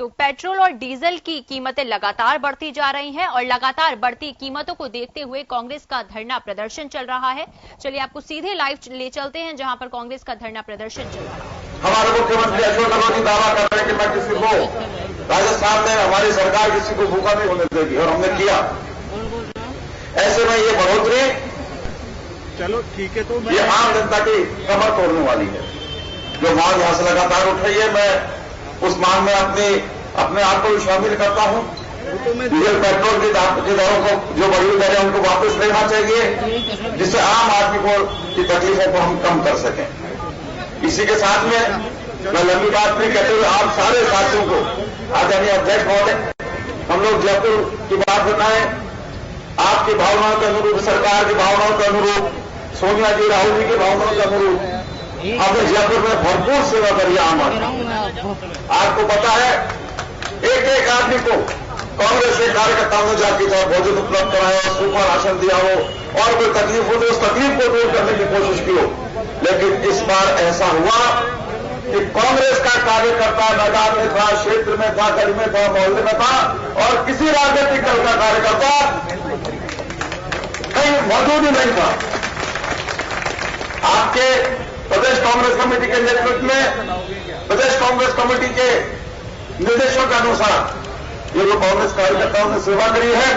तो पेट्रोल और डीजल की कीमतें लगातार बढ़ती जा रही हैं और लगातार बढ़ती कीमतों को देखते हुए कांग्रेस का धरना प्रदर्शन चल रहा है। चलिए आपको सीधे लाइव ले चलते हैं जहां पर कांग्रेस का धरना प्रदर्शन चल रहा है। हमारे मुख्यमंत्री अशोक गहलोत दावा कर रहे हैं कि मैं किसी को राजस्थान में हमारी सरकार किसी को भूखा नहीं होने देगी और हमने किया। ऐसे में ये बढ़ोतरी चलो ठीक है, तो ये आम जनता की कमर तोड़ने वाली है। जो मांग यहां से लगातार उठ रही है, मैं उस मांग में अपने आप को भी शामिल करता हूं। डीजल पेट्रोल की दरों को जो बढ़ी दरें उनको वापस लेना चाहिए, जिससे आम आदमी की तकलीफों को हम कम कर सकें। इसी के साथ में मैं लंबी बात नहीं कहते हुए आप सारे साथियों को, आदरणीय अध्यक्ष महोदय, हम लोग जयपुर की बात बताएं, आपकी भावनाओं के अनुरूप, सरकार की भावनाओं के अनुरूप, सोनिया जी, राहुल जी की भावनाओं के अनुरूप हमने जयपुर में भरपूर सेवा करी आम आदमी। आपको पता है, एक एक आदमी को कांग्रेस के कार्यकर्ताओं ने जाकर था भोजन उपलब्ध कराया, सूखा राशन दिया हो और कोई तकलीफ हो तो उस तकलीफ को दूर करने की कोशिश की हो। लेकिन इस बार ऐसा हुआ कि कांग्रेस का कार्यकर्ता मैदान में था, क्षेत्र में था, गली में था, मोहल्ले में था और किसी राजनीतिक दल का कार्यकर्ता कहीं मौजूद ही नहीं था। आपके प्रदेश कांग्रेस कमेटी के नेतृत्व में, प्रदेश कांग्रेस कमेटी के निर्देशों के अनुसार ये जो कांग्रेस कार्यकर्ताओं ने सेवा करी है,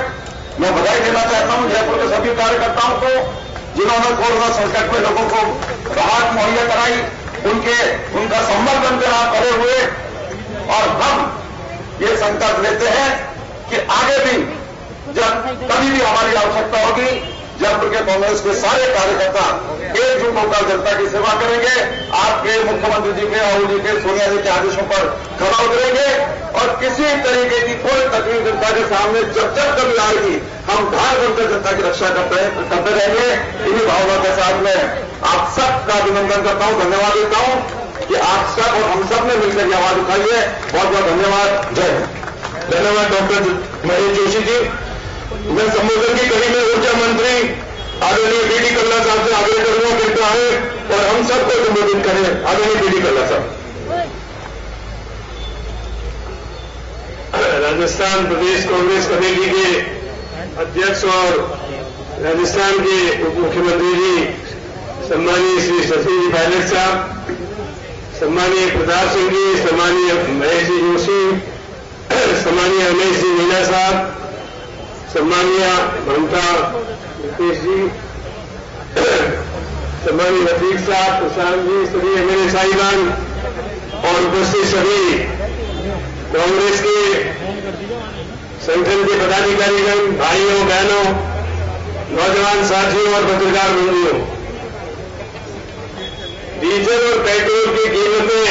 मैं बधाई देना चाहता हूं जयपुर के सभी कार्यकर्ताओं को, जिन्होंने कोरोना संकट में लोगों को राहत मुहैया कराई, उनका संबल बनकर आप खड़े हुए। और हम ये संकल्प लेते हैं कि आगे भी जब कभी भी हमारी आवश्यकता होगी, जयपुर के कांग्रेस के सारे कार्यकर्ता एकजुट होकर जनता की सेवा करेंगे। आपके मुख्यमंत्री जी के, राहुल जी के, सोनिया जी के आदेशों पर खड़ा उतरेंगे और किसी तरीके की कोई तकलीफ जनता के सामने जब कभी आएगी, हम ढाल बनकर जनता की रक्षा करते रहेंगे। इन्हीं भावना के साथ में आप सबका अभिनंदन करता हूं, धन्यवाद देता हूं कि आप सब और हम सब ने मिलकर ये आवाज उठाई है। बहुत बहुत धन्यवाद। जय हिंद। धन्यवाद डॉक्टर महेश जोशी जी। मैं संबोधन की कड़ी में ऊर्जा मंत्री आदरणीय बीडी कल्ला साहब से आग्रह करूंगा कृपया आए और हम सबको संबोधित करें। आदरणीय बीडी कल्ला साहब। राजस्थान प्रदेश कांग्रेस कमेटी के अध्यक्ष और राजस्थान के उप मुख्यमंत्री जी सम्मानीय श्री शशि जी पायलट साहब, सम्मानीय प्रताप सिंह जी, सम्मानीय महेश जी जोशी, सम्मानीय रमेश जी मीणा साहब, सम्मानीय ममता मुकेश जी, सम्मानीय रफीक साहब, प्रशांत जी, सभी एमएलए साहिबान और उपस्थित सभी कांग्रेस के संगठन के पदाधिकारीगण, भाइयों बहनों, नौजवान साथियों और पत्रकार बंधुओं, डीजल और पेट्रोल की कीमतें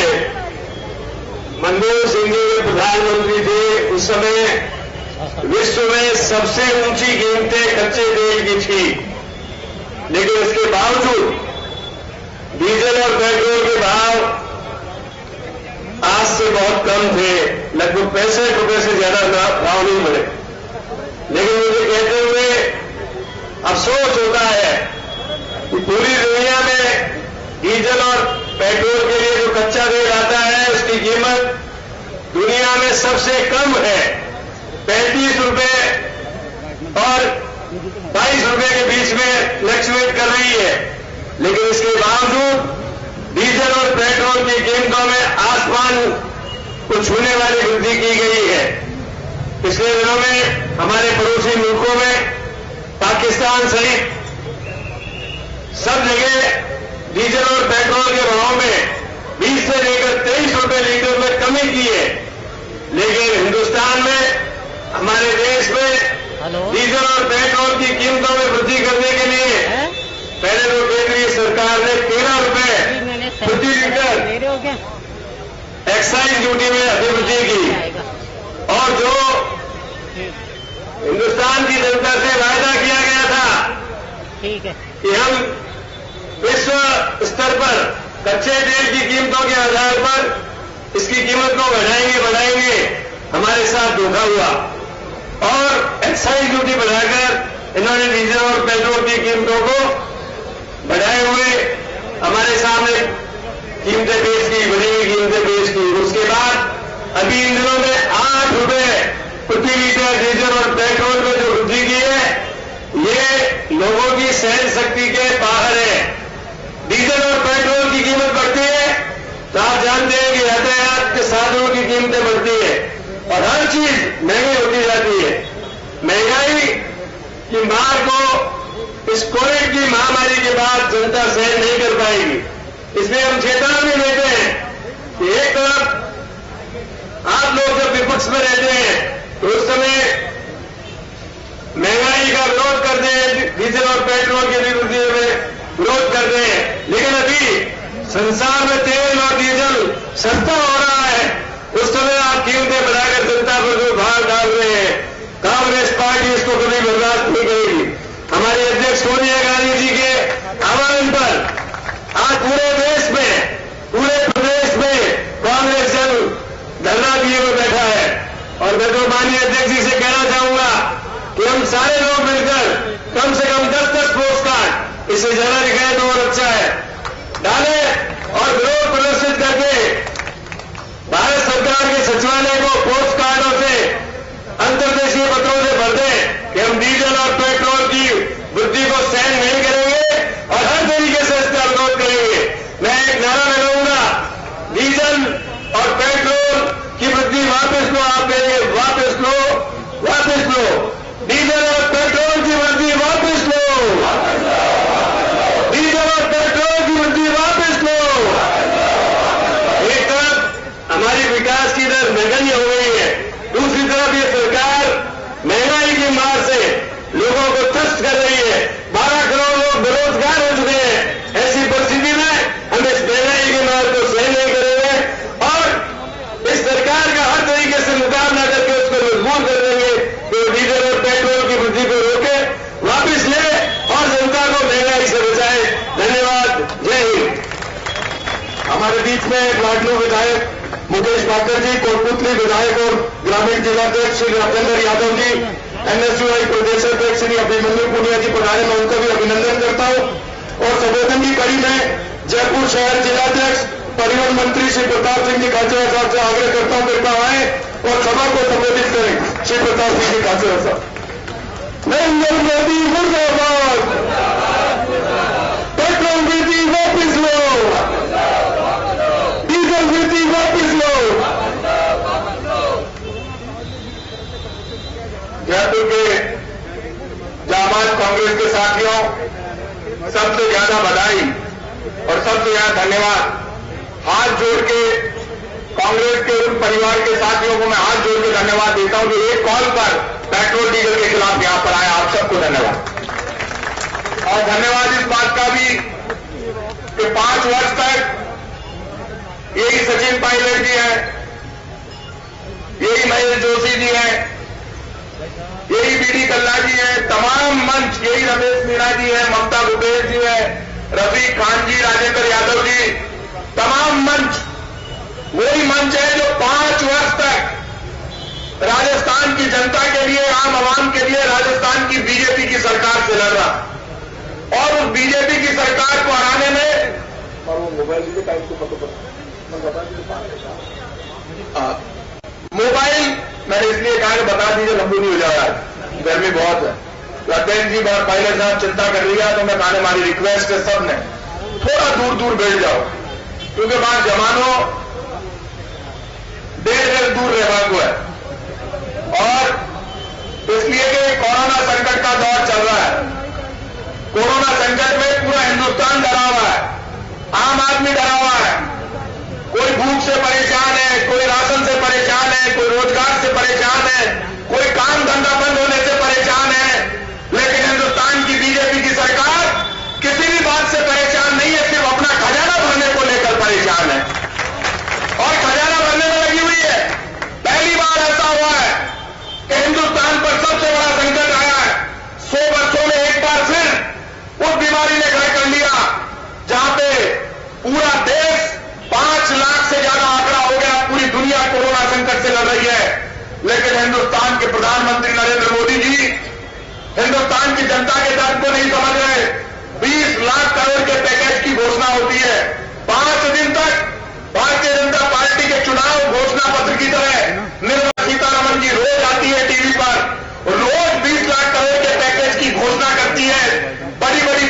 मनमोहन सिंह जी प्रधानमंत्री थे उस समय विश्व में सबसे ऊंची कीमतें कच्चे तेल की थी, लेकिन इसके बावजूद डीजल और पेट्रोल के भाव आज से बहुत कम थे, लगभग 65 रुपए से ज्यादा भाव नहीं बढ़े। लेकिन मुझे कहते हुए अफसोस होता है कि पूरी दुनिया में डीजल और पेट्रोल के लिए जो कच्चा तेल आता है उसकी कीमत दुनिया में सबसे कम है, 35 रुपए और 22 रुपए के बीच में फ्लक्चुएट कर रही है। लेकिन इसके बावजूद डीजल और पेट्रोल की कीमतों में आसमान को छूने वाली वृद्धि की गई है। पिछले दिनों में हमारे पड़ोसी मुल्कों में पाकिस्तान सहित सब जगह डीजल और पेट्रोल के भाव में 20 से लेकर 23 रुपए लीटर में कमी की है। लेकिन हिंदुस्तान में, हमारे देश में डीजल और पेट्रोल की कीमतों में वृद्धि करने के लिए पहले तो केंद्रीय सरकार ने 13 रुपए प्रति लीटर एक्साइज ड्यूटी में अधिवृद्धि की और जो हिंदुस्तान की जनता से वायदा किया गया था कि हम विश्व स्तर पर कच्चे तेल की कीमतों के आधार पर इसकी कीमत को बढ़ाएंगे, हमारे साथ धोखा हुआ और एक्साइज ड्यूटी बढ़ाकर इन्होंने डीजल और पेट्रोल की कीमतों को बढ़ाए हुए हमारे सामने कीमतें पेश की, बढ़ी हुई कीमतें पेश की। उसके बाद अभी इन दिनों में सहन शक्ति के बाहर है। डीजल और पेट्रोल की कीमत बढ़ती है तो आप जानते हैं कि यातायात के साधनों की कीमतें बढ़ती है और हर चीज महंगी होती जाती है। महंगाई की मार को इस कोविड की महामारी के बाद जनता सहन नहीं कर पाएगी। इसलिए हम चेतावनी देते हैं कि एक तरफ आप लोग जब विपक्ष में रहते हैं तो उस समय महंगाई का विरोध करते हैं, डीजल और पेट्रोल के विरोध करते हैं, लेकिन अभी संसार में तेल और डीजल सस्ता हो रहा है, उस समय आप कीमतें बढ़ाकर जनता पर जो भार डाल रहे हैं, कांग्रेस पार्टी इसको कभी बर्दाश्त नहीं करेगी। हमारे अध्यक्ष सोनिया गांधी जी के आह्वान पर आज पूरे देश में, पूरे प्रदेश में कांग्रेस जन धरना दिए हुए बैठा है और मैं तो माननीय अध्यक्ष जी से कहना चाहूंगा कि हम सारे लोग मिलकर कम से कम 10-10 पोस्ट कार्ड, इससे ज्यादा दिखाए तो और अच्छा है, डाले और विरोध प्रदर्शित करके भारत सरकार के सचिवालय को पोस्ट कार्डों से, अंतर्देशीय पत्रों से भर दें कि हम डीजल और पेट्रोल की वृद्धि को सहन नहीं करेंगे और हर तरीके से इसका विरोध करेंगे। मैं एक नारा लगाऊंगा, डीजल और पेट्रोल की वृद्धि वापस लो, आप कहेंगे वापस लो, वापस लो, डीजल और पेट्रोल की वृद्धि वापस लो, डीजल और पेट्रोल की वृद्धि वापस लो। एक तरफ हमारी विकास की दर नगण्य हो गई है, दूसरी तरफ ये सरकार महंगाई की मार से लोगों को त्रस्त कर रही है। 12 करोड़ लोग बेरोजगार हो चुके हैं। ऐसी परिस्थिति में हम इस महंगाई की मार को सहन नहीं करेंगे और इस सरकार का हर तरीके से मुकाबला करके उसको मजबूर कर देंगे कि डीजल और पेट्रोल की वृद्धि को रोके, वापिस ले और जनता को महंगाई से बचाए। धन्यवाद, जय हिंद। हमारे बीच में लाडलू विधायक मुकेश भाकर जी, कोटपुतली विधायक और ग्रामीण जिलाध्यक्ष श्री राजेंद्र यादव जी, एनएसयूआई प्रदेश अध्यक्ष श्री अभिमन्यु पुनिया जी पधारे, मैं उनका भी अभिनंदन करता हूं और संबोधन की कड़ी में जयपुर शहर जिलाध्यक्ष परिवहन मंत्री श्री प्रताप सिंह जी खाचर साहब से आग्रह करता हूं कृपया आए और सभा को संबोधित करें। श्री प्रताप सिंह जी खाचर साहब। नरेंद्र मोदी मुर्दाबाद, पेट्रोल वृद्धि वापिस लो, डीजल वृद्धि वापिस लो। जयपुर के जाबाज कांग्रेस के साथियों, सबसे ज्यादा बधाई और सबसे ज्यादा धन्यवाद। हाथ जोड़ के कांग्रेस के उन परिवार के साथियों को मैं हाथ जोड़ के धन्यवाद देता हूं जो एक कॉल पर पेट्रोल डीजल के खिलाफ यहां पर आए। आप सबको धन्यवाद। और धन्यवाद इस बात का भी कि 5 वर्ष तक यही सचिन पायलट जी हैं, यही महेश जोशी जी हैं, यही बीडी कल्ला जी हैं, तमाम मंच यही रमेश मीणा जी हैं, ममता भूपेश जी हैं, रफीक खान जी, राजेंद्र यादव जी, तमाम मंच वही मंच है जो 5 वर्ष तक राजस्थान की जनता के लिए, आम आवाम के लिए राजस्थान की बीजेपी की सरकार से लड़ रहा और उस बीजेपी की सरकार को हराने में मोबाइल मैंने इसलिए कहा कि बता दीजिए, लंबू नहीं हो जाएगा, गर्मी बहुत है। अध्यक्ष जी और पायलट साहब चिंता कर लिया तो मैं कहने हमारी रिक्वेस्ट है सब ने थोड़ा दूर दूर बैठ जाओ क्योंकि वहां जवानों 1.5 दूर रहना को है और इसलिए कि कोरोना संकट का दौर चल रहा है। कोरोना संकट में पूरा हिंदुस्तान डरा हुआ है, आम आदमी डरा हुआ है, कोई भूख से परेशान है, कोई राशन से परेशान है, कोई रोजगार से परेशान है, कोई काम धंधा बंद होने से परेशान है, लेकिन हिंदुस्तान की बीजेपी की सरकार किसी भी बात से परेशान नहीं है, सिर्फ अपना खजाना भरने को लेकर परेशान है और खजाना भरने में लगी हुई है। पहली बार ऐसा हुआ है कि हिंदुस्तान पर सबसे बड़ा संकट आया है। 100 वर्षों में एक बार फिर उस बीमारी ने घर कर लिया जहां पे पूरा देश 5 लाख से ज्यादा आंकड़ा हो गया, पूरी दुनिया कोरोना संकट से लड़ रही है। लेकिन हिंदुस्तान के प्रधानमंत्री नरेंद्र मोदी जी हिंदुस्तान की जनता के दर्द को नहीं समझ रहे। 20 लाख करोड़ के पैकेज की घोषणा होती है, 5 दिन तक भारतीय जनता पार्टी के चुनाव घोषणा पत्र की तरह निर्मला सीतारमण जी रोज आती है टीवी पर, रोज 20 लाख करोड़ के पैकेज की घोषणा करती है, बड़ी बड़ी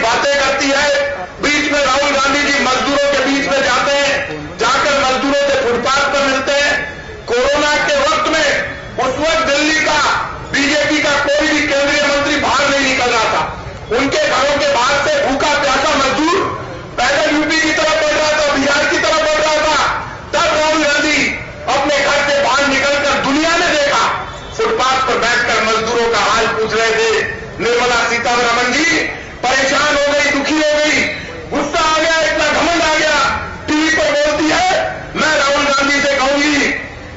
मजदूरों का हाल पूछ रहे थे। निर्मला सीतारमण जी परेशान हो गई, दुखी हो गई, गुस्सा आ गया, इतना घमंड आ गया, टीवी पर बोलती है। मैं राहुल गांधी से कहूंगी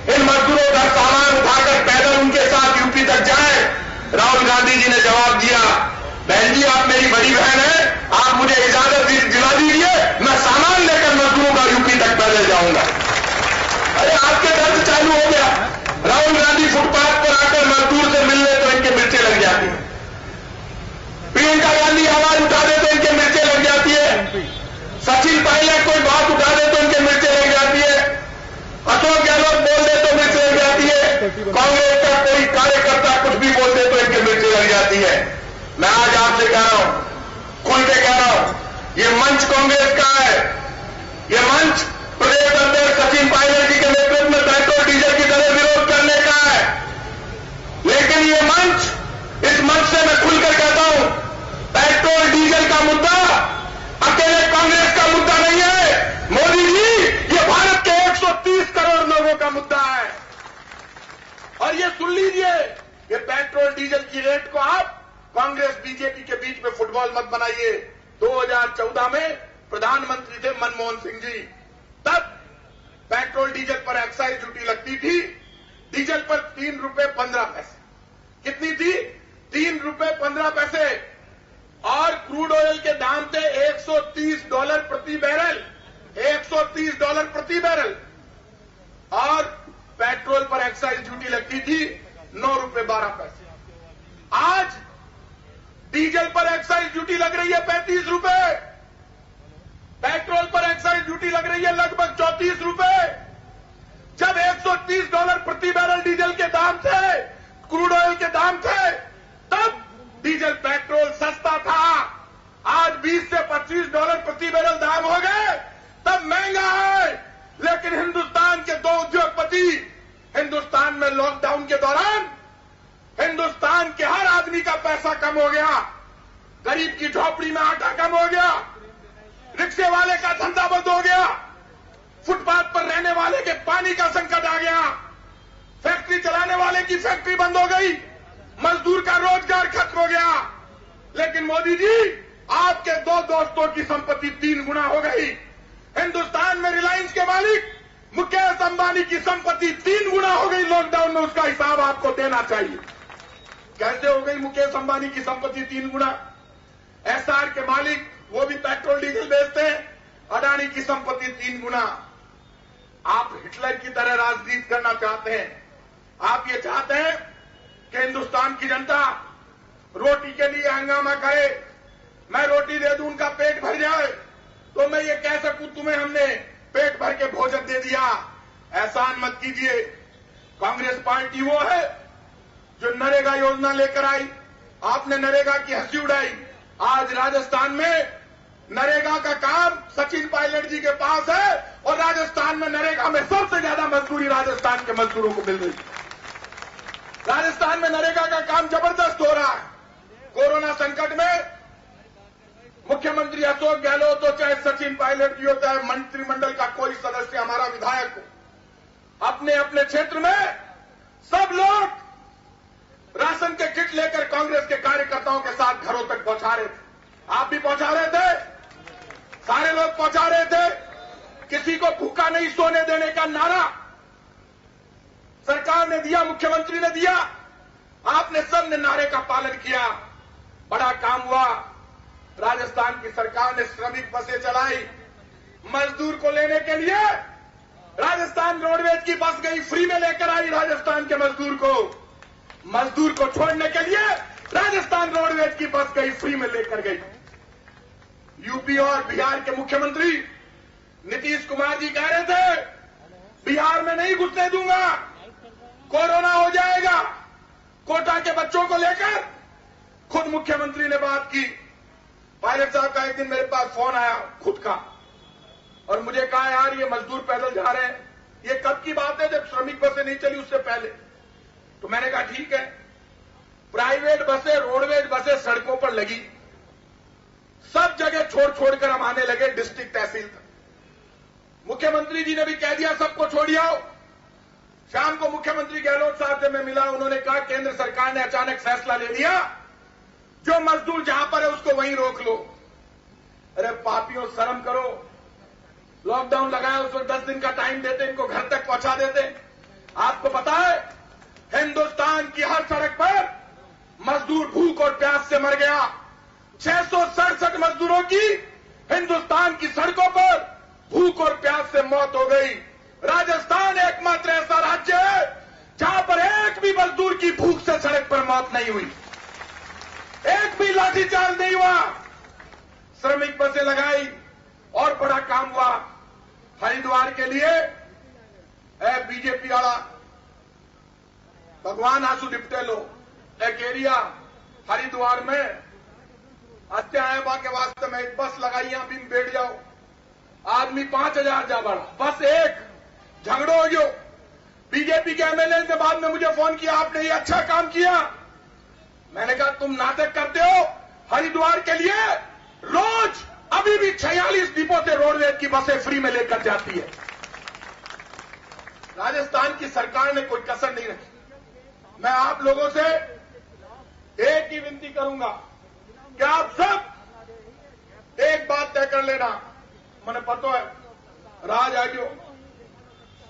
इन मजदूरों का सामान उठाकर पैदल उनके साथ यूपी तक जाए। राहुल गांधी जी ने जवाब दिया, बहन जी आप मेरी बड़ी बहन है, आप मुझे इजाजत दिला दीजिए, मैं सामान लेकर मजदूरों का यूपी तक पैदल जाऊंगा। अरे आपके दर्द चालू हो गया। राहुल गांधी फुटपाथ पर आकर मजदूर से मिलने तो इनके मिर्चें लग जाती है। प्रियंका गांधी आवाज उठा दे तो इनके मिर्चें लग जाती है। सचिन पायलट कोई बात उठा दे तो इनके मिर्चें लग जाती है। अशोक गहलोत बोल दे तो मिर्च लग जाती है। कांग्रेस का कोई कार्यकर्ता कुछ भी बोल दे तो इनके मिर्चें लग जाती है। मैं आज आपसे कह रहा हूं, खुल के कह रहा हूं, ये मंच कांग्रेस का है। ये मंच प्रदेश अध्यक्ष सचिन पायलट जी के नेतृत्व में पेट्रोल डीजल की तरह विरोध करने का है। लेकिन ये मंच, इस मंच से मैं खुलकर कहता हूं, पेट्रोल डीजल का मुद्दा अकेले कांग्रेस का मुद्दा नहीं है। मोदी जी, ये भारत के 130 करोड़ लोगों का मुद्दा है। और ये सुन लीजिए, ये पेट्रोल डीजल की रेट को आप कांग्रेस बीजेपी के बीच में फुटबॉल मत बनाइए। 2014 में प्रधानमंत्री थे मनमोहन सिंह जी, तब पेट्रोल डीजल पर एक्साइज ड्यूटी लगती थी। डीजल पर 3 रुपए 15 पैसे। कितनी थी? 3 रुपए 15 पैसे। और क्रूड ऑयल के दाम थे $130 प्रति बैरल, $130 प्रति बैरल। और पेट्रोल पर एक्साइज ड्यूटी लगती थी 9 रुपए 12 पैसे। आज डीजल पर एक्साइज ड्यूटी लग रही है 35 रुपए, पेट्रोल पर एक्साइज ड्यूटी लग रही है लगभग 34 रुपए। जब $130 प्रति बैरल डीजल के दाम थे, क्रूड ऑयल के दाम थे, तब डीजल पेट्रोल सस्ता था। आज $20 से $25 प्रति बैरल दाम हो गए, तब महंगा है। लेकिन हिंदुस्तान के 2 उद्योगपति, हिंदुस्तान में लॉकडाउन के दौरान हिंदुस्तान के हर आदमी का पैसा कम हो गया। गरीब की झोपड़ी में आटा कम हो गया, रिक्शे वाले का धंधा बंद हो गया, फुटपाथ पर रहने वाले के पानी का संकट आ गया, फैक्ट्री चलाने वाले की फैक्ट्री बंद हो गई, मजदूर का रोजगार खत्म हो गया। लेकिन मोदी जी, आपके 2 दोस्तों की संपत्ति 3 गुना हो गई। हिंदुस्तान में रिलायंस के मालिक मुकेश अंबानी की संपत्ति 3 गुना हो गई लॉकडाउन में। उसका हिसाब आपको देना चाहिए। कैसे हो गई मुकेश अंबानी की संपत्ति 3 गुना? एसआर के मालिक, वो भी पेट्रोल डीजल बेचते हैं, अडानी की संपत्ति 3 गुना। आप हिटलर की तरह राजनीति करना चाहते हैं। आप ये चाहते हैं कि हिंदुस्तान की जनता रोटी के लिए हंगामा करे, मैं रोटी दे दूं उनका पेट भर जाए, तो मैं ये कह सकूं तुम्हें हमने पेट भर के भोजन दे दिया। एहसान मत कीजिए। कांग्रेस पार्टी वो है जो नरेगा योजना लेकर आई, आपने नरेगा की हंसी उड़ाई। आज राजस्थान में नरेगा का काम सचिन पायलट जी के पास है, और राजस्थान में नरेगा में सबसे ज्यादा मजदूरी राजस्थान के मजदूरों को मिल रही है। राजस्थान में नरेगा का काम जबरदस्त हो रहा है। कोरोना संकट में मुख्यमंत्री अशोक गहलोत हो, चाहे सचिन पायलट जी हो, चाहे मंत्रिमंडल का कोई सदस्य, हमारा विधायक हो, अपने अपने क्षेत्र में सब लोग राशन के किट लेकर कांग्रेस के कार्यकर्ताओं के साथ घरों तक पहुंचा रहे थे। आप भी पहुंचा रहे थे, सारे लोग पहुंचा रहे थे। किसी को भूखा नहीं सोने देने का नारा सरकार ने दिया, मुख्यमंत्री ने दिया। आपने सबने नारे का पालन किया, बड़ा काम हुआ। राजस्थान की सरकार ने श्रमिक बसें चलाई। मजदूर को लेने के लिए राजस्थान रोडवेज की बस गई, फ्री में लेकर आई राजस्थान के मजदूर को। मजदूर को छोड़ने के लिए राजस्थान रोडवेज की बस गई, फ्री में लेकर गई। यूपी और बिहार के मुख्यमंत्री नीतीश कुमार जी कह रहे थे, बिहार में नहीं घुसने दूंगा, कोरोना हो जाएगा। कोटा के बच्चों को लेकर खुद मुख्यमंत्री ने बात की। पायलट साहब का एक दिन मेरे पास फोन आया खुद का, और मुझे कहा यार ये मजदूर पैदल जा रहे हैं, ये कब की बात है, जब श्रमिक बसें नहीं चली उससे पहले। तो मैंने कहा ठीक है। प्राइवेट बसें, रोडवेज बसें सड़कों पर लगी, सब जगह छोड़ छोड़कर हम आने लगे डिस्ट्रिक्ट तहसील तक। मुख्यमंत्री जी ने भी कह दिया सबको छोड़ आओ। शाम को मुख्यमंत्री गहलोत साहब से मैं मिला, उन्होंने कहा केंद्र सरकार ने अचानक फैसला ले लिया, जो मजदूर जहां पर है उसको वहीं रोक लो। अरे पापियों, शर्म करो। लॉकडाउन लगाया, उसको 10 दिन का टाइम देते, इनको घर तक पहुंचा देते। आपको पता है हिंदुस्तान की हर सड़क पर मजदूर भूख और प्यास से मर गया। 667 मजदूरों की हिंदुस्तान की सड़कों पर भूख और प्यास से मौत हो गई। राजस्थान एकमात्र ऐसा राज्य है जहां पर एक भी मजदूर की भूख से सड़क पर मौत नहीं हुई, एक भी लाठीचार्ज नहीं हुआ। श्रमिक बसें लगाई और बड़ा काम हुआ। हरिद्वार के लिए बीजेपी वाला भगवान आंसू डिपटे लो, एक एरिया हरिद्वार में अत्यायबा के वास्ते में एक बस लगाई, यहां भी बैठ जाओ, आदमी 5000 जा बढ़ा, बस एक झगड़ो हो गयो। बीजेपी के एमएलए ने बाद में मुझे फोन किया, आपने ये अच्छा काम किया। मैंने कहा तुम नाटक करते हो। हरिद्वार के लिए रोज अभी भी 46 डिपो से रोडवेज की बसें फ्री में लेकर जाती है। राजस्थान की सरकार ने कोई कसर नहीं रखी। मैं आप लोगों से एक ही विनती करूंगा कि आप सब एक बात तय कर लेना। मैंने पता है राज आजो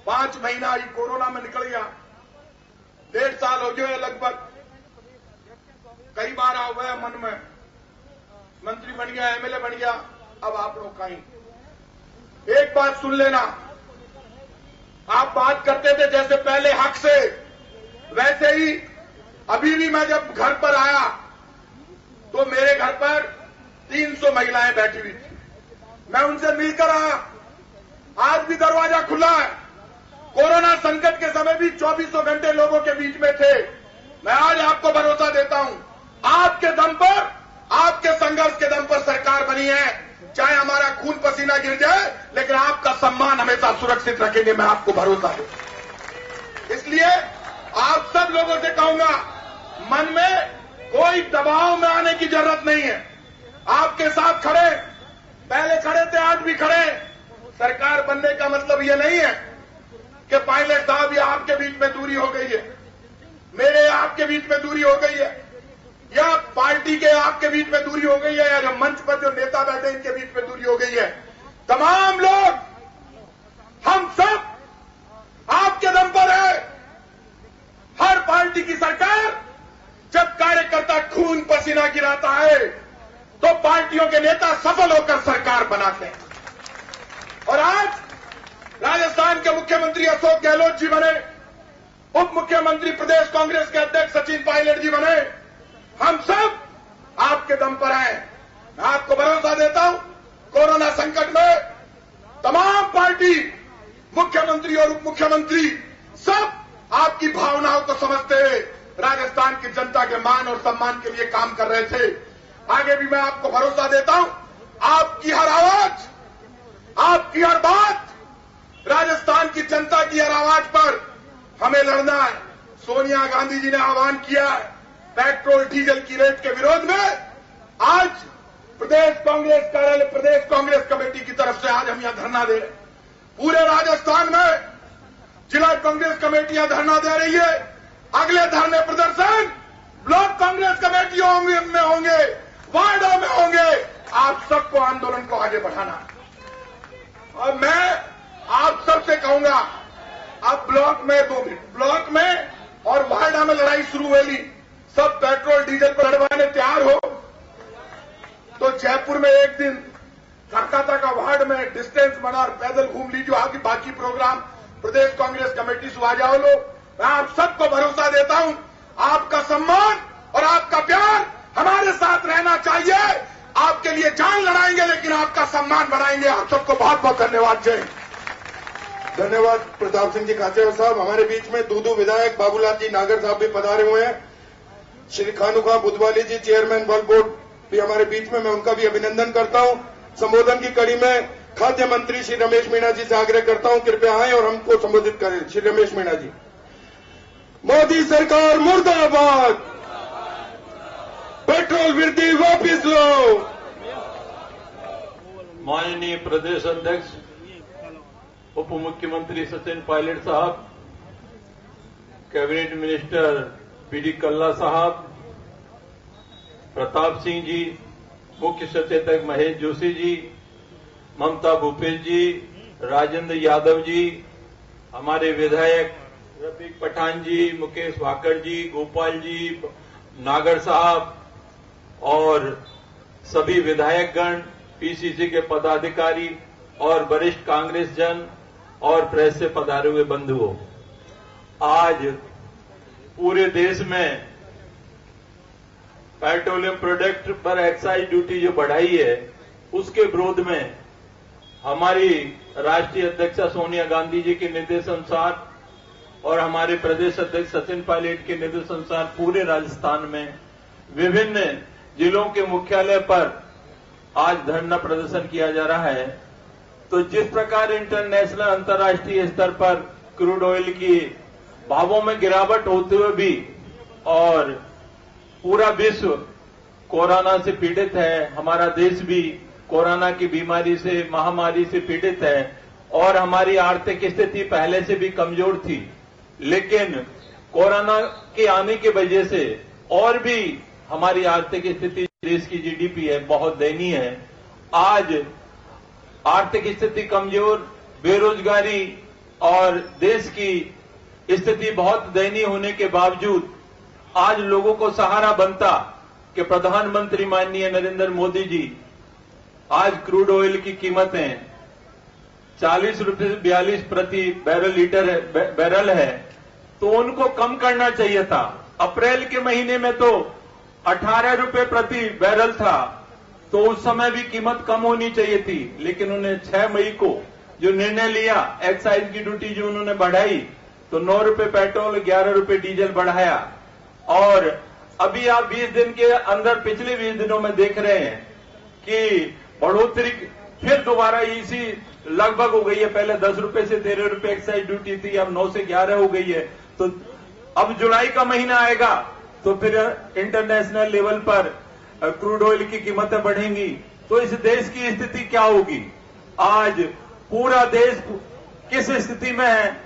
5 महीना ही कोरोना में निकल गया, 1.5 साल हो गए लगभग। कई बार आ हुआ है मन में, मंत्री बन गया, एमएलए बन गया, अब आप लोग कहीं एक बात सुन लेना। आप बात करते थे जैसे पहले हक से, वैसे ही अभी भी मैं जब घर पर आया तो मेरे घर पर 300 महिलाएं बैठी हुई थी, मैं उनसे मिलकर आया। आज भी दरवाजा खुला है। कोरोना संकट के समय भी 24 घंटे लोगों के बीच में थे। मैं आज आपको भरोसा देता हूं, आपके दम पर, आपके संघर्ष के दम पर सरकार बनी है। चाहे हमारा खून पसीना गिर जाए, लेकिन आपका सम्मान हमेशा सुरक्षित रखेंगे, मैं आपको भरोसा दूं। इसलिए आप सब लोगों से कहूंगा, मन में कोई दबाव में आने की जरूरत नहीं है। आपके साथ खड़े, पहले खड़े थे, आज भी खड़े। सरकार बनने का मतलब यह नहीं है कि पायलट साहब या आपके बीच में दूरी हो गई है, मेरे आपके बीच में दूरी हो गई है, या पार्टी के आपके बीच में दूरी हो गई है, या जो मंच पर जो नेता बैठे इनके बीच में दूरी हो गई है। तमाम लोग, हम सब आपके दम पर है। हर पार्टी की सरकार जब कार्यकर्ता खून पसीना गिराता है तो पार्टियों के नेता सफल होकर सरकार बनाते हैं। और आज राजस्थान के मुख्यमंत्री अशोक गहलोत जी बने, उप मुख्यमंत्री प्रदेश कांग्रेस के अध्यक्ष सचिन पायलट जी बने, हम सब आपके दम पर हैं। मैं आपको भरोसा देता हूं, कोरोना संकट में तमाम पार्टी, मुख्यमंत्री और उप मुख्यमंत्री सब आपकी भावनाओं को समझते हुए राजस्थान की जनता के मान और सम्मान के लिए काम कर रहे थे। आगे भी मैं आपको भरोसा देता हूं, आपकी हर आवाज, आपकी हर बात, राजस्थान की जनता की हर आवाज पर हमें लड़ना है। सोनिया गांधी जी ने आह्वान किया है पेट्रोल डीजल की रेट के विरोध में। आज प्रदेश कांग्रेस कार्यालय, प्रदेश कांग्रेस कमेटी की तरफ से आज हम यहां धरना दे रहे हैं। पूरे राजस्थान में जिला कांग्रेस कमेटियां धरना दे रही है। अगले धरने प्रदर्शन ब्लॉक कांग्रेस कमेटियों में होंगे, वार्डों में होंगे। आप सबको आंदोलन को आगे बढ़ाना। और मैं आप सबसे कहूंगा, अब ब्लॉक में 2 मिनट, ब्लॉक में और वार्डा में लड़ाई शुरू हुई, सब पेट्रोल डीजल पर लड़वाने तैयार हो तो जयपुर में एक दिन कोलकाता का वार्ड में डिस्टेंस बना और पैदल घूम लीजिए। आगे बाकी प्रोग्राम प्रदेश कांग्रेस कमेटी से आ जाओ लोग। मैं आप सबको भरोसा देता हूं, आपका सम्मान और आपका प्यार हमारे साथ रहना चाहिए। आपके लिए जान लड़ाएंगे, लेकिन आपका सम्मान बढ़ाएंगे। आप सबको बहुत बहुत धन्यवाद। जय हिंद। धन्यवाद प्रताप सिंह जी खाचर साहब। हमारे बीच में दूदू विधायक बाबूलाल जी नागर साहब भी पधारे हुए हैं। श्री खानुखा बुधवाली जी चेयरमैन वर्ल्ड बोर्ड भी हमारे बीच में, मैं उनका भी अभिनंदन करता हूं। संबोधन की कड़ी में खाद्य मंत्री श्री रमेश मीणा जी से आग्रह करता हूं, कृपया आए और हमको संबोधित करें। श्री रमेश मीणा जी। मोदी सरकार मुर्दाबाद, पेट्रोल वृद्धि वापिस लो। माननीय प्रदेश अध्यक्ष उप मुख्यमंत्री सचिन पायलट साहब, कैबिनेट मिनिस्टर पीडी कल्ला साहब, प्रताप सिंह जी, मुख्य सचेतक महेश जोशी जी, ममता भूपेश जी, राजेंद्र यादव जी, हमारे विधायक रफीक पठान जी, मुकेश वाकड़ जी, गोपाल जी, नागर साहब और सभी विधायकगण, पीसीसी के पदाधिकारी और वरिष्ठ कांग्रेस जन और प्रेस से पधारे हुए बंधुओं, आज पूरे देश में पेट्रोलियम प्रोडक्ट पर एक्साइज ड्यूटी जो बढ़ाई है, उसके विरोध में हमारी राष्ट्रीय अध्यक्षा सोनिया गांधी जी के निर्देशानुसार और हमारे प्रदेश अध्यक्ष सचिन पायलट के निर्देशानुसार पूरे राजस्थान में विभिन्न जिलों के मुख्यालय पर आज धरना प्रदर्शन किया जा रहा है। तो जिस प्रकार इंटरनेशनल अंतर्राष्ट्रीय स्तर पर क्रूड ऑयल की भावों में गिरावट होते हुए भी और पूरा विश्व कोरोना से पीड़ित है, हमारा देश भी कोरोना की बीमारी से, महामारी से पीड़ित है और हमारी आर्थिक स्थिति पहले से भी कमजोर थी, लेकिन कोरोना के आने की वजह से और भी हमारी आर्थिक स्थिति, देश की जीडीपी है, बहुत दयनीय है। आज आर्थिक स्थिति कमजोर, बेरोजगारी और देश की स्थिति बहुत दयनीय होने के बावजूद आज लोगों को सहारा बनता कि प्रधानमंत्री माननीय नरेंद्र मोदी जी आज क्रूड ऑयल की कीमतें 40 रुपए से 42 प्रति बैरल है, तो उनको कम करना चाहिए था। अप्रैल के महीने में तो 18 रुपए प्रति बैरल था, तो उस समय भी कीमत कम होनी चाहिए थी, लेकिन उन्हें 6 मई को जो निर्णय लिया, एक्साइज की ड्यूटी जो उन्होंने बढ़ाई, तो 9 रुपए पेट्रोल, 11 रुपए डीजल बढ़ाया। और अभी आप 20 दिन के अंदर, पिछले 20 दिनों में देख रहे हैं कि बढ़ोतरी फिर दोबारा इसी लगभग हो गई है। पहले 10 रुपए से 13 रुपए एक्साइज ड्यूटी थी, अब 9 से 11 हो गई है। तो अब जुलाई का महीना आएगा तो फिर इंटरनेशनल लेवल पर क्रूड ऑयल की कीमतें बढ़ेंगी, तो इस देश की स्थिति क्या होगी? आज पूरा देश किस स्थिति में है?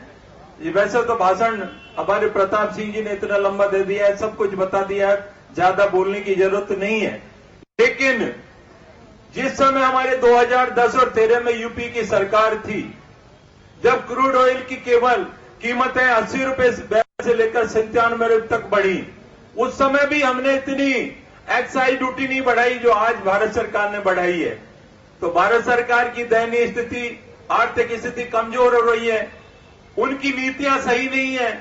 वैसे तो भाषण हमारे प्रताप सिंह जी ने इतना लंबा दे दिया है, सब कुछ बता दिया है, ज्यादा बोलने की जरूरत नहीं है। लेकिन जिस समय हमारे 2010 और 13 में यूपी की सरकार थी, जब क्रूड ऑयल की केवल कीमतें 80 रुपए से लेकर 97 रुपए तक बढ़ी, उस समय भी हमने इतनी एक्साइज ड्यूटी नहीं बढ़ाई जो आज भारत सरकार ने बढ़ाई है। तो भारत सरकार की दयनीय स्थिति, आर्थिक स्थिति कमजोर हो रही है, उनकी नीतियां सही नहीं है।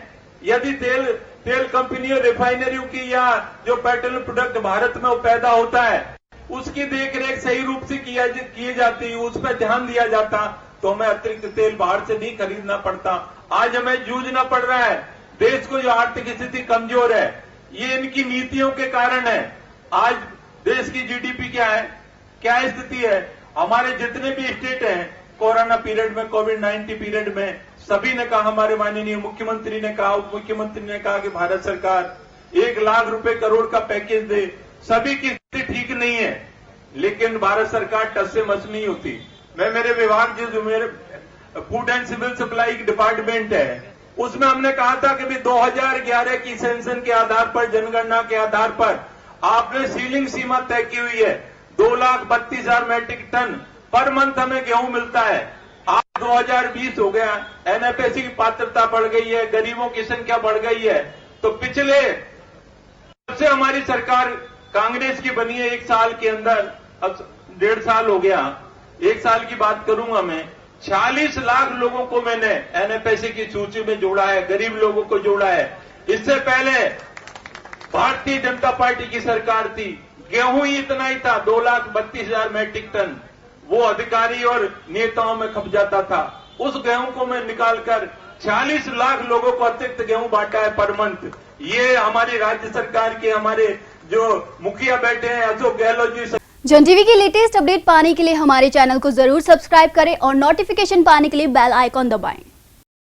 यदि तेल कंपनियों, रिफाइनरियों की या जो पेट्रोलियम प्रोडक्ट भारत में पैदा होता है, उसकी देखरेख सही रूप से की जाती, उस पर ध्यान दिया जाता, तो हमें अतिरिक्त तेल बाहर से नहीं खरीदना पड़ता। आज हमें जूझना पड़ रहा है। देश को जो आर्थिक स्थिति कमजोर है, ये इनकी नीतियों के कारण है। आज देश की जीडीपी क्या है, क्या स्थिति है? हमारे जितने भी स्टेट हैं, कोरोना पीरियड में, कोविड-19 पीरियड में, सभी ने कहा, हमारे माननीय मुख्यमंत्री ने कहा, उप मुख्यमंत्री ने कहा कि भारत सरकार 1 लाख रुपए करोड़ का पैकेज दे। सभी की स्थिति ठीक नहीं है, लेकिन भारत सरकार टस से मस नहीं होती। मैं मेरे विभाग जो मेरे food and civil supply department है, उसमें हमने कहा था कि भी 2011 की सेंसन के आधार पर, जनगणना के आधार पर आपने सीलिंग सीमा तय की हुई है। 2,32,000 मैट्रिक टन पर मंथ हमें गेहूं मिलता है। आज 2020 हो गया, एनएफएससी की पात्रता बढ़ गई है, गरीबों की संख्या बढ़ गई है। तो पिछले सबसे हमारी सरकार कांग्रेस की बनी है 1 साल के अंदर, अब 1.5 साल हो गया, 1 साल की बात करूंगा मैं, 46 लाख लोगों को मैंने एनएफएससी की सूची में जोड़ा है, गरीब लोगों को जोड़ा है। इससे पहले भारतीय जनता पार्टी की सरकार थी, गेहूं ही इतना ही था, 2,32,000 मैट्रिक टन, वो अधिकारी और नेताओं में खप जाता था। उस गेहूं को मैं निकालकर 40 लाख लोगों को अतिरिक्त गेहूं बांटा है पर मंथ। ये हमारी राज्य सरकार के हमारे जो मुखिया बैठे हैं, अशोक गहलोत जी। जन टीवी की लेटेस्ट अपडेट पाने के लिए हमारे चैनल को जरूर सब्सक्राइब करें और नोटिफिकेशन पाने के लिए बेल आइकॉन दबाएं।